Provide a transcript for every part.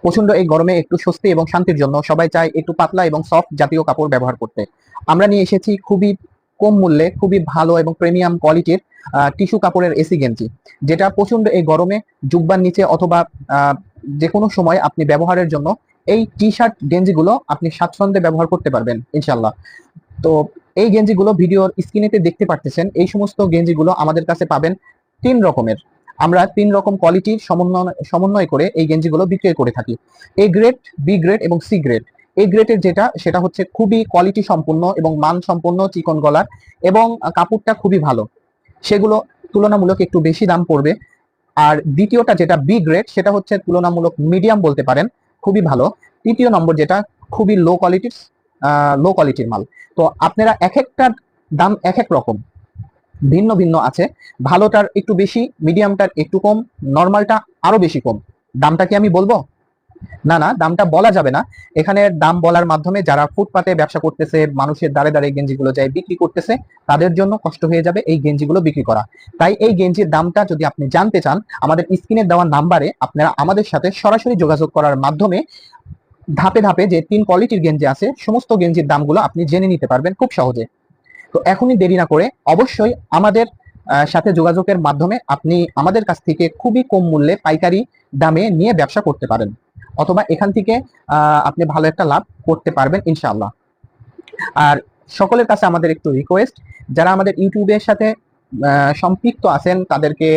প্রচন্ড এই গরমে একটু স্বস্তি এবং শান্তির জন্য সবাই চায় একটু পাতলা এবং সফট জাতীয় কাপড় ব্যবহার করতে। আমরা নিয়ে এসেছি খুবই কম মূল্যে খুবই ভালো এবং প্রিমিয়াম কোয়ালিটির টিস্যু কাপড়ের এসি গেঞ্জি, যেটা প্রচন্ড এই গরমে জুব্বার নিচে অথবা যে কোনো সময় আপনি ব্যবহারের জন্য এই টি শার্ট গেঞ্জিগুলো আপনি স্বাচ্ছন্দ্যে ব্যবহার করতে পারবেন ইনশাল্লাহ। তো এই গেঞ্জিগুলো ভিডিওর স্ক্রিনেতে দেখতে পারতেছেন। এই সমস্ত গেঞ্জিগুলো আমাদের কাছে পাবেন 3 রকমের। আমরা 3 রকম কোয়ালিটির সমন্বয় করে এই গেঞ্জিগুলো বিক্রয় করে থাকি। এ গ্রেড, বি গ্রেড এবং সি গ্রেড। এ গ্রেডের যেটা সেটা হচ্ছে খুবই কোয়ালিটি সম্পূর্ণ এবং মান সম্পন্ন চিকন গলার এবং কাপড়টা খুবই ভালো, সেগুলো তুলনামূলক একটু বেশি দাম পড়বে। আর দ্বিতীয়টা যেটা বি গ্রেড, সেটা হচ্ছে তুলনামূলক মিডিয়াম বলতে পারেন, খুবই ভালো। তৃতীয় নম্বর যেটা খুবই লো কোয়ালিটির মাল। তো আপনারা এক একটার দাম এক এক রকম, ভিন্ন ভিন্ন আছে। ভালোটার একটু বেশি, মিডিয়ামটার একটু কম, নর্মালটা আরো বেশি কম। দামটা কি আমি বলবো? না না, দামটা বলা যাবে না। এখানে দাম বলার মাধ্যমে যারা ফুটপাতে ব্যবসা করতেছে, মানুষের দ্বারে দ্বারে গেঞ্জিগুলো যায় বিক্রি করতেছে, তাদের জন্য কষ্ট হয়ে যাবে এই গেঞ্জিগুলো বিক্রি করা। তাই এই গেঞ্জির দামটা যদি আপনি জানতে চান, আমাদের স্ক্রিনে দেওয়া নাম্বারে আপনারা আমাদের সাথে সরাসরি যোগাযোগ করার মাধ্যমে ধাপে ধাপে যে 3 কোয়ালিটির গেঞ্জি আছে সমস্ত গেঞ্জির দামগুলো আপনি জেনে নিতে পারবেন খুব সহজে। তো এখনই দেরি না করে অবশ্যই আমাদের সাথে যোগাযোগের মাধ্যমে আপনি আমাদের কাছ থেকে খুবই কম মূল্যে পাইকারি দামে নিয়ে ব্যবসা করতে পারেন, অথবা এখান থেকে আপনি ভালো একটা লাভ করতে পারবেন ইনশাআল্লাহ। আর সকলের কাছে আমাদের একটু রিকোয়েস্ট, যারা আমাদের ইউটিউবের সাথে সম্পৃক্ত আছেন তাদেরকে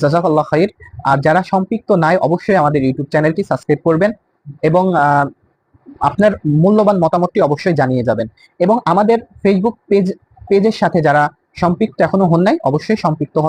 জাযাকাল্লাহ খাইর। আর যারা সম্পৃক্ত নাই অবশ্যই আমাদের ইউটিউব চ্যানেলটি সাবস্ক্রাইব করবেন এবং আপনার মূল্যবান মতামতটি অবশ্যই জানিয়ে যাবেন। এবং আমাদের ফেসবুক পেজের সাথে যারা সম্পৃক্ত এখনো হন নাই অবশ্যই সম্পৃক্ত